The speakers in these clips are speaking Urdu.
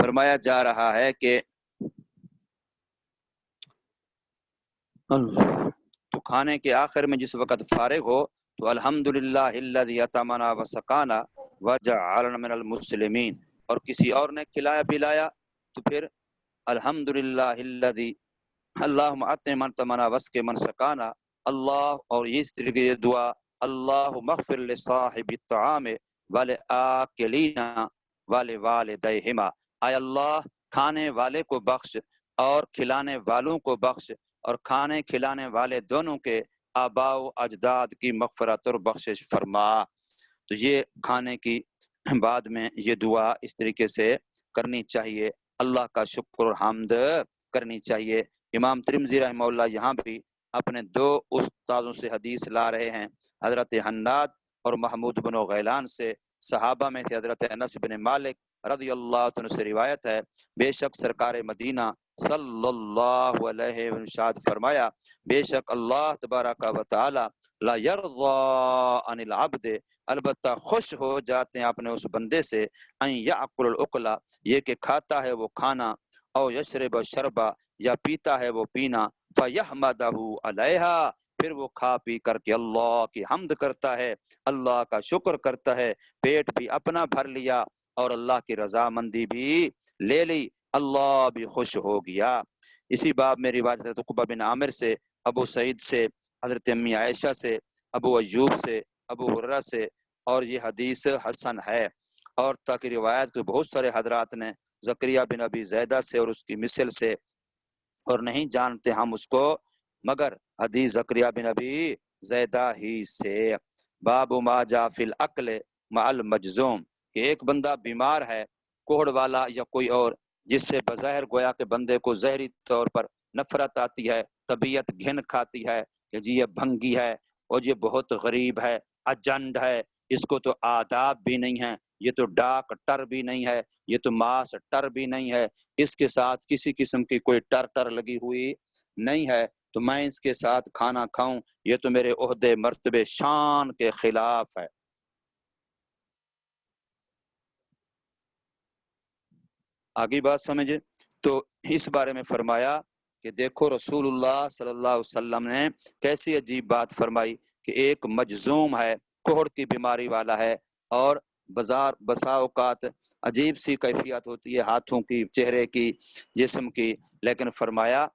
فرمایا جا رہا ہے کہ تو کھانے کے آخر میں جس وقت فارغ ہو تو الحمدللہ الذی اطعمنا وسقانا وجعلنا من المسلمین، اور کسی اور نے کھلایا پلایا تو پھر الحمدللہ الذی اللہم اطعم من وسق من سقانا، اللہ، اور اس طرح کی دعا اللہم اغفر لصاحب الطعام ولآکلین ولوالدیہما، اے اللہ کھانے والے کو بخش اور کھلانے والوں کو بخش، اور کھانے کھلانے والے دونوں کے آباء و اجداد کی مغفرت اور بخشش فرما۔ تو یہ کھانے کی بعد میں یہ دعا اس طریقے سے کرنی چاہیے، اللہ کا شکر اور حمد کرنی چاہیے۔ امام ترمذی رحمہ اللہ یہاں بھی اپنے دو استادوں سے حدیث لا رہے ہیں، حضرت حناد اور محمود بن غیلان سے، صحابہ میں سے حضرت انس بن مالک رضی اللہ عنہ سے روایت ہے، بے شک سرکار مدینہ صلی اللہ علیہ وسلم فرمایا، بے شک اللہ تبارک و تعالی لا یرضی عن العبد، البتہ خوش ہو جاتے ہیں اپنے اس بندے سے، ان یاکل الاکل، یہ کہ کھاتا ہے وہ کھانا، او یشرب شربا، یا پیتا ہے وہ پینا، فیحمدہ علیہا، پھر وہ کھا پی کر کے اللہ کی حمد کرتا ہے، اللہ کا شکر کرتا ہے، پیٹ بھی اپنا بھر لیا اور اللہ کی رضامندی بھی لے لی، اللہ بھی خوش ہو گیا۔ اسی باب میں روایت ہے عقبہ بن عامر سے، ابو سعید سے، حضرت امی عائشہ سے، ابو ایوب سے، ابو ہریرہ سے، اور یہ حدیث حسن ہے۔ اور تک روایت کو بہت سارے حضرات نے زکریا بن ابی زیدہ سے اور اس کی مثل سے، اور نہیں جانتے ہم اس کو مگر حدیث زکریا بن ابی زیدہ ہی سے۔ باب ما جاء فی الاکل مع المجزوم، کہ ایک بندہ بیمار ہے، کوڑ والا یا کوئی اور، جس سے بظاہر گویا کہ بندے کو ظاہری طور پر نفرت آتی ہے، طبیعت گھن کھاتی ہے کہ جی یہ بھنگی ہے اور یہ بہت غریب ہے، اجنڈ ہے، اس کو تو آداب بھی نہیں ہے، یہ تو ڈاکٹر بھی نہیں ہے، یہ تو ماسٹر بھی نہیں ہے، اس کے ساتھ کسی قسم کی کوئی ٹر لگی ہوئی نہیں ہے، تو میں اس کے ساتھ کھانا کھاؤں یہ تو میرے عہدے مرتبے شان کے خلاف ہے۔ آگے بات سمجھے تو اس بارے میں فرمایا کہ دیکھو رسول اللہ صلی اللہ علیہ وسلم نے کیسی عجیب بات فرمائی کہ ایک مجزوم ہے، کوہڑ کی بیماری والا ہے، اور بسا اوقات عجیب سی کیفیت ہوتی ہے ہاتھوں کی، چہرے کی، جسم کی، لیکن فرمایا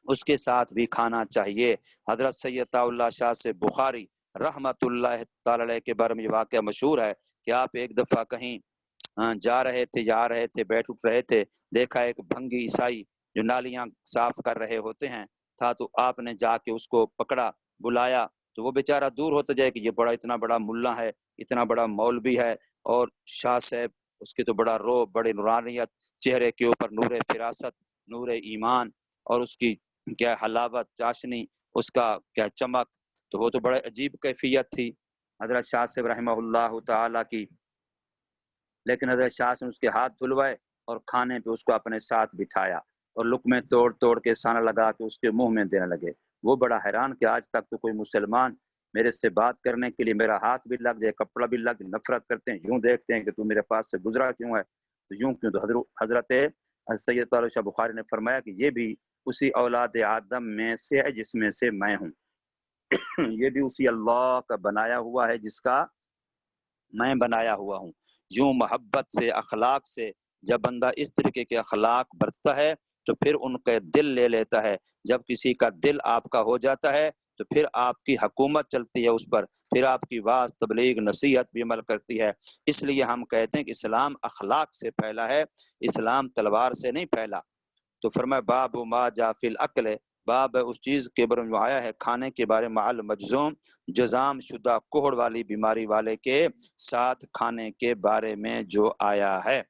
اس کے ساتھ بھی کھانا چاہیے۔ حضرت سید اللہ شاہ سے بخاری رحمت اللہ تعالی علیہ کے بارے میں یہ واقعہ مشہور ہے کہ آپ ایک دفعہ کہیں جا رہے تھے، بیٹھ اٹھ رہے تھے، دیکھا ایک بھنگی عیسائی جو نالیاں صاف کر رہے ہوتے ہیں تھا، تو آپ نے جا کے اس کو پکڑا، بلایا، تو وہ بیچارہ دور ہوتا جائے کہ یہ اتنا بڑا ملا ہے، اتنا بڑا مولوی ہے، اور شاہ صاحب اس کی تو بڑا روب، بڑی نورانیت، چہرے کے اوپر نور فراست، نور ایمان، اور اس کی کیا حلاوت، چاشنی، اس کا کیا چمک، تو وہ تو بڑا عجیب کیفیت تھی حضرت شاہ صاحب رحمہ اللہ تعالی کی۔ لیکن حضرت شاہ نے اس کے ہاتھ دھلوائے اور کھانے پہ اس کو اپنے ساتھ بٹھایا اور لقمے توڑ توڑ کے سانا لگا کے اس کے منہ میں دینے لگے۔ وہ بڑا حیران کہ آج تک تو کوئی مسلمان میرے سے بات کرنے کے لیے میرا ہاتھ بھی لگ جائے، کپڑا بھی لگ جائے، نفرت کرتے ہیں، یوں دیکھتے ہیں کہ تو میرے پاس سے گزرا کیوں ہے، تو یوں کیوں؟ تو حضرت سید تعالی شاہ بخاری نے فرمایا کہ یہ بھی اسی اولاد آدم میں سے ہے جس میں سے میں ہوں، یہ بھی اسی اللہ کا بنایا ہوا ہے جس کا میں بنایا ہوا ہوں۔ یوں محبت سے، اخلاق سے جب بندہ اس طریقے کے اخلاق برتتا ہے تو پھر ان کا دل لے لیتا ہے، جب کسی کا دل آپ کا ہو جاتا ہے تو پھر آپ کی حکومت چلتی ہے اس پر، پھر آپ کی واعظ تبلیغ نصیحت بھی عمل کرتی ہے۔ اس لیے ہم کہتے ہیں کہ اسلام اخلاق سے پھیلا ہے، اسلام تلوار سے نہیں پھیلا۔ تو فرمایا باب ما جاء فی الاکل، باب اس چیز کے بارے میں آیا ہے کھانے کے بارے میں، المجزوم، جزام شدہ کوہڑ والی بیماری والے کے ساتھ کھانے کے بارے میں جو آیا ہے۔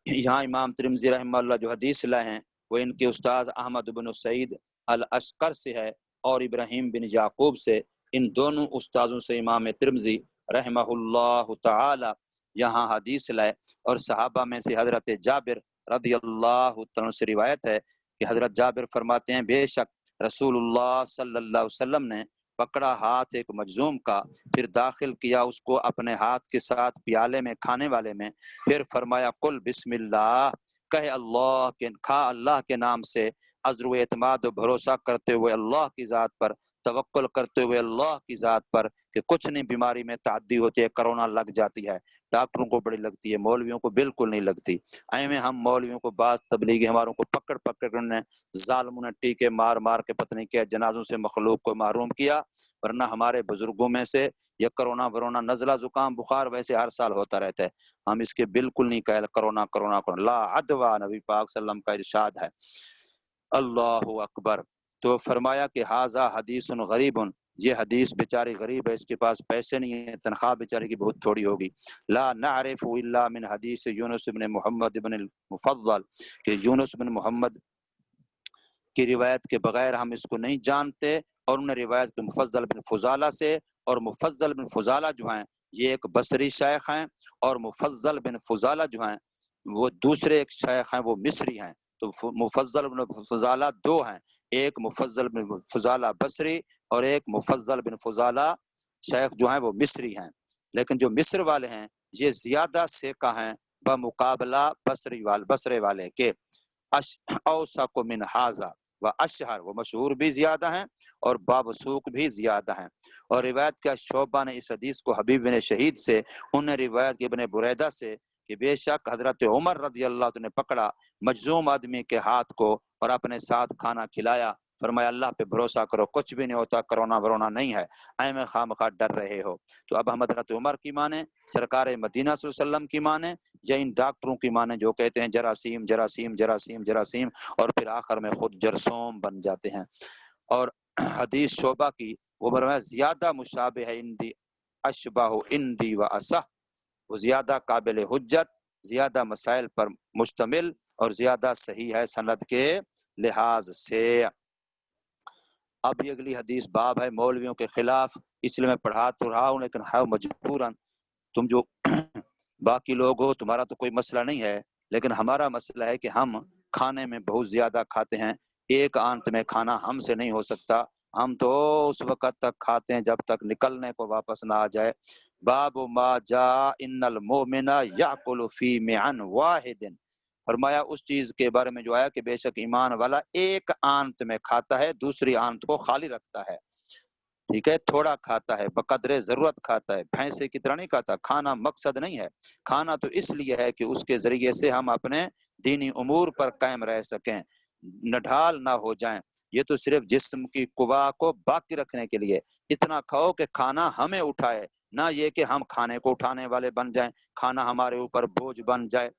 یہاں امام ترمذی رحمہ اللہ جو حدیث لائے ہیں وہ ان کے استاذ احمد بن سعید الاشقر سے ہے اور ابراہیم بن یعقوب سے، ان دونوں استاذوں سے امام ترمذی رحمہ اللہ تعالی یہاں حدیث لائے۔ اور صحابہ میں سے حضرت جابر رضی اللہ عنہ سے روایت ہے کہ حضرت جابر فرماتے ہیں بے شک رسول اللہ صلی اللہ علیہ وسلم نے پکڑا ہاتھ ایک مجزوم کا، پھر داخل کیا اس کو اپنے ہاتھ کے ساتھ پیالے میں کھانے والے میں، پھر فرمایا قل بسم اللہ، کہے اللہ کے، کھا اللہ کے نام سے، عزر و اعتماد و بھروسہ کرتے ہوئے اللہ کی ذات پر، توکل کرتے ہوئے اللہ کی ذات پر کہ کچھ نہیں، بیماری میں تعدی ہوتی ہے، کرونا لگ جاتی ہے، ڈاکٹروں کو بڑی لگتی ہے، مولویوں کو بالکل نہیں لگتی۔ میں ہم مولویوں کو، بعض تبلیغی ہماروں کو پکڑ پکڑ کرنے ظالموں نے ٹیکے مار مار کے پتہ نہیں کیا جنازوں سے مخلوق کو محروم کیا، ورنہ ہمارے بزرگوں میں سے یہ کرونا ورونا نزلہ زکام بخار ویسے ہر سال ہوتا رہتا ہے، ہم اس کے بالکل نہیں کہہ کرونا کرونا کرونا لا عدوہ، نبی پاک صلی اللہ علیہ وسلم کا ارشاد ہے۔ اللہ اکبر۔ تو فرمایا کہ ھذا حدیث غریب، یہ حدیث بیچاری غریب ہے، اس کے پاس پیسے نہیں ہیں، تنخواہ بیچاری کی بہت تھوڑی ہوگی۔ لا نعرف الا من حدیث یونس بن محمد بن المفضل، کہ یونس بن محمد کی روایت کے بغیر ہم اس کو نہیں جانتے، اور انہوں نے روایت کے مفضل بن فضالہ سے، اور مفضل بن فضالہ جو ہیں یہ ایک بصری شیخ ہیں، اور مفضل بن فضالہ جو ہیں وہ دوسرے ایک شیخ ہیں، وہ مصری ہیں۔ تو مفضل بن فضالہ دو ہیں، ایک مفضل بن فضالہ بصری اور ایک مفضل بن فضالہ شیخ جو ہیں وہ مصری ہیں، لیکن جو مصر والے ہیں یہ زیادہ سیکہ ہیں بمقابلہ بصرے والے کے، اوثق من ھذا و اشہر، وہ مشہور بھی زیادہ ہیں اور بابسوق بھی زیادہ ہیں۔ اور روایت کیا، شعبہ نے اس حدیث کو حبیب بن شہید سے، انہوں نے روایت کی ابن بریدہ سے کہ بے شک حضرت عمر رضی اللہ عنہ نے پکڑا مجزوم آدمی کے ہاتھ کو اور اپنے ساتھ کھانا کھلایا، فرمایا اللہ پہ بھروسہ کرو، کچھ بھی نہیں ہوتا، کرونا ورونا نہیں ہے، میں خواہ مخواہ ڈر رہے ہو۔ تو اب ہم حضرت عمر کی مانیں، سرکار مدینہ صلی اللہ علیہ وسلم کی مانیں، یا ان ڈاکٹروں کی مانیں جو کہتے ہیں جراثیم جراثیم جراثیم جراثیم، اور پھر آخر میں خود جرثوم بن جاتے ہیں۔ اور حدیث شعبہ کی وہ فرمایا زیادہ مشابہ ہے اندی، اشبہ اندی و اصح، وہ زیادہ قابل حجت، زیادہ مسائل پر مشتمل اور زیادہ صحیح ہے سند کے لحاظ سے۔ اب یہ اگلی حدیث باب ہے مولویوں کے خلاف، اس لیے میں پڑھا تو رہا ہوں لیکن ہے مجبوراً، تم جو باقی لوگ ہو تمہارا تو کوئی مسئلہ نہیں ہے، لیکن ہمارا مسئلہ ہے کہ ہم کھانے میں بہت زیادہ کھاتے ہیں، ایک آنت میں کھانا ہم سے نہیں ہو سکتا، ہم تو اس وقت تک کھاتے ہیں جب تک نکلنے کو واپس نہ آ جائے۔ باب ما جاء ان المؤمن یاکل فی معن واحد، فرمایا اس چیز کے بارے میں جو آیا کہ بے شک ایمان والا ایک آنت میں کھاتا ہے، دوسری آنت کو خالی رکھتا ہے، ٹھیک ہے، تھوڑا کھاتا ہے، بقدر ضرورت کھاتا ہے، بھینسے کی طرح نہیں کھاتا۔ کھانا مقصد نہیں ہے، کھانا تو اس لیے ہے کہ اس کے ذریعے سے ہم اپنے دینی امور پر قائم رہ سکیں، نڈھال نہ ہو جائیں، یہ تو صرف جسم کی قوا کو باقی رکھنے کے لیے، اتنا کھاؤ کہ کھانا ہمیں اٹھائے، نہ یہ کہ ہم کھانے کو اٹھانے والے بن جائیں، کھانا ہمارے اوپر بوجھ بن جائے۔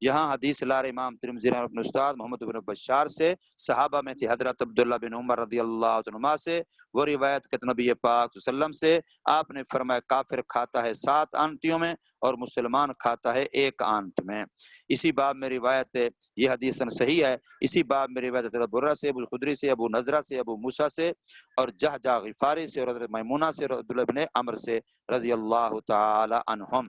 یہاں حدیث لار امام ترمذی اپنے استاد محمد بن بشار سے، صحابہ میں تھے حضرت عبداللہ بن عمر رضی اللہ عنہما سے، وہ روایت کہ نبی پاک صلی اللہ علیہ وسلم سے آپ نے فرمایا کافر کھاتا ہے 7 آنتیوں میں اور مسلمان کھاتا ہے 1 آنت میں۔ اسی باب میں روایت ہے، یہ حدیث صحیح ہے، اسی باب میں روایت حضرت برہ سے، ابو الخدری سے، ابو نضرہ سے، ابو موسیٰ سے، اور جہجہ غفاری سے، اور حضرت میمونہ سے، اور عبداللہ بن عمر سے رضی اللہ تعالی عنہم۔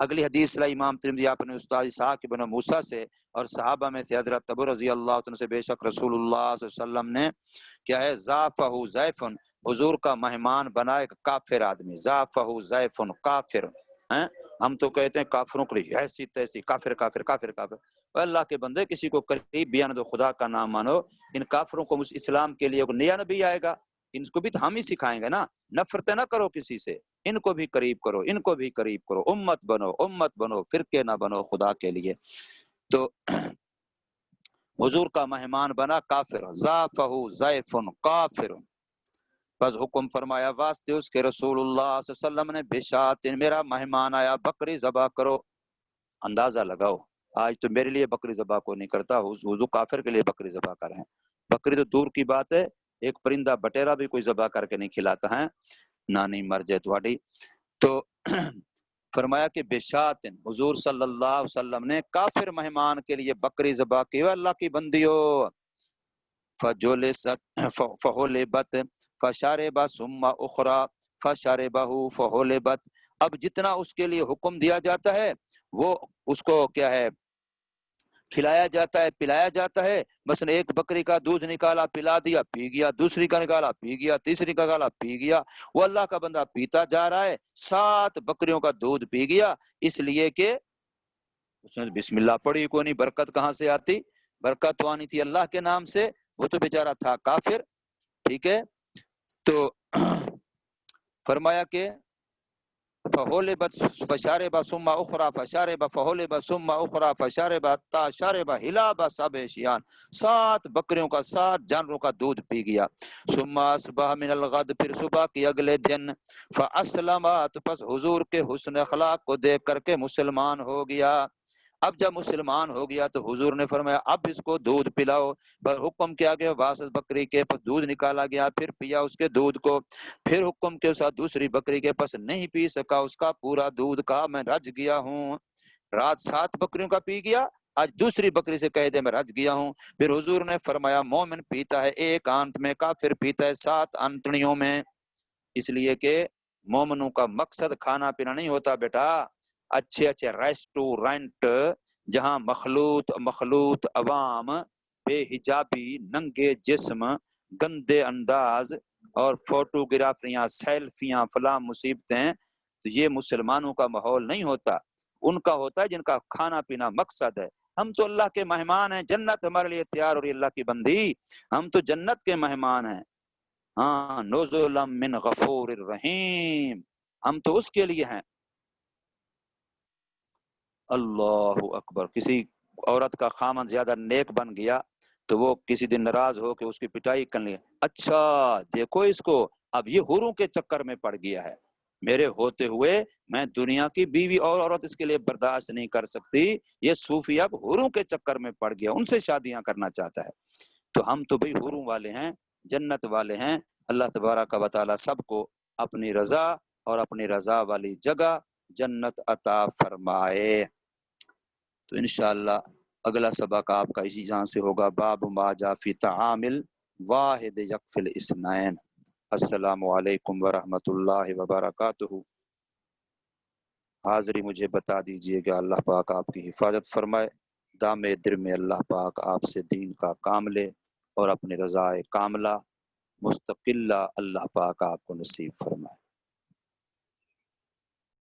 اگلی حدیث لا امام ترمذی اپنے استاد اسحاق بن موسیٰ سے، اور صحابہ میں تھے حضرت ابو رضی اللہ عنہ سے، بے شک رسول اللہ صلی اللہ علیہ وسلم نے کیا ہے ضافہ ضیفن، حضور کا مہمان بنا ایک کافر آدمی، ضافہ ضیفن کافر ہیں، ہم تو کہتے ہیں کافروں کے لیے ایسی تیسی کافر کافر کافر کافر، اللہ کے بندے کسی کو قریب بیان دو، خدا کا نام مانو، ان کافروں کو اسلام کے لیے نیا نبی آئے گا، ان کو بھی تو ہم ہی سکھائیں گے نا، نفرتیں نہ کرو کسی سے، ان کو بھی قریب کرو، ان کو بھی قریب کرو، امت بنو، فرقے نہ بنو خدا کے لیے۔ تو حضور کا مہمان بنا کافر، ضافہ ضیف کافر، بس حکم فرمایا واسطے اس کے رسول اللہ صلی اللہ علیہ وسلم نے، بشات، میرا مہمان آیا، بکری ذبح کرو۔ اندازہ لگاؤ، آج تو میرے لیے بکری ذبح کو نہیں کرتا، حضور کافر کے لیے بکری ذبح کر رہے ہیں، بکری تو دور کی بات ہے، ایک پرندہ بٹیرا بھی کوئی ذبح کر کے نہیں کھلاتا ہے، نانی مر جائے تھوڑی۔ تو فرمایا کہ بشات، حضور صلی اللہ علیہ وسلم نے کافر مہمان کے لیے بکری ذبح کی، اللہ کی بندیو، فجلست فحلبت فشرب ثم اخرى فشربه فحلبت، اب جتنا اس کے لیے حکم دیا جاتا ہے وہ اس کو کیا ہے کھلایا جاتا ہے پلایا جاتا ہے، مثلا ایک بکری کا دودھ نکالا پلا دیا پی گیا، دوسری کا نکالا پی گیا، تیسری کا نکالا پی گیا، وہ اللہ کا بندہ پیتا جا رہا ہے، 7 بکریوں کا دودھ پی گیا، اس لیے کہ اس نے بسم اللہ پڑھی کو نہیں، برکت کہاں سے آتی؟ برکت تو آنی تھی اللہ کے نام سے، وہ تو بیچارہ تھا کافر، ٹھیک ہے۔ تو فرمایا کہ فہولبت فشارب ثم اخرى فشارب فہولب ثم اخرى فشارب حتى شرب حلاب 7 شیان، 7 بکریوں کا 7 جانوروں کا دودھ پی گیا۔ ثم اصبح من الغد، پھر صبح کی اگلے دن، فاسلم، تو پس حضور کے حسن اخلاق کو دیکھ کر کے مسلمان ہو گیا۔ اب جب مسلمان ہو گیا تو حضور نے فرمایا اب اس کو دودھ پلاؤ، پر حکم کیا گیا واسط بکری کے پاس دودھ نکالا گیا، پھر پیا اس کے دودھ کو، پھر حکم کے ساتھ دوسری بکری کے پاس نہیں پی سکا اس کا پورا دودھ، کہا میں رج گیا ہوں، رات 7 بکریوں کا پی گیا، آج دوسری بکری سے کہہ دے میں رج گیا ہوں۔ پھر حضور نے فرمایا مومن پیتا ہے 1 آنت میں، کافر پیتا ہے 7 آنتڑیوں میں، اس لیے کہ مومنوں کا مقصد کھانا پینا نہیں ہوتا بیٹا، اچھے اچھے ریسٹورنٹ جہاں مخلوط عوام بے حجابی ننگے جسم گندے انداز اور فوٹوگرافیاں سیلفیاں فلاں مصیبتیں، تو یہ مسلمانوں کا ماحول نہیں ہوتا، ان کا ہوتا ہے جن کا کھانا پینا مقصد ہے۔ ہم تو اللہ کے مہمان ہیں، جنت ہمارے لیے تیار ہو رہی ہے اللہ کی بندی، ہم تو جنت کے مہمان ہیں، ہاں نزلا من غفور الرحیم، ہم تو اس کے لیے ہیں۔ اللہ اکبر، کسی عورت کا خامن زیادہ نیک بن گیا تو وہ کسی دن ناراض ہو کے اس کی پٹائی کر لیا، اچھا دیکھو اس کو اب یہ حوروں کے چکر میں پڑ گیا ہے، میرے ہوتے ہوئے میں دنیا کی بیوی اور عورت اس کے لیے برداشت نہیں کر سکتی، یہ صوفی اب حوروں کے چکر میں پڑ گیا، ان سے شادیاں کرنا چاہتا ہے۔ تو ہم تو بھئی حوروں والے ہیں، جنت والے ہیں، اللہ تبارک و تعالی سب کو اپنی رضا اور اپنی رضا والی جگہ جنت عطا فرمائے۔ تو انشاءاللہ اگلا سبق آپ کا اسی جہاں سے ہوگا، باب ما جاء فی تعامل واحد یکفی الاثنین۔ السلام علیکم ورحمۃ اللہ وبرکاتہ۔ حاضری مجھے بتا دیجئے کہ اللہ پاک آپ کی حفاظت فرمائے، دام در میں اللہ پاک آپ سے دین کا کام لے اور اپنی رضا کاملہ مستقلہ اللہ پاک آپ کو نصیب فرمائے۔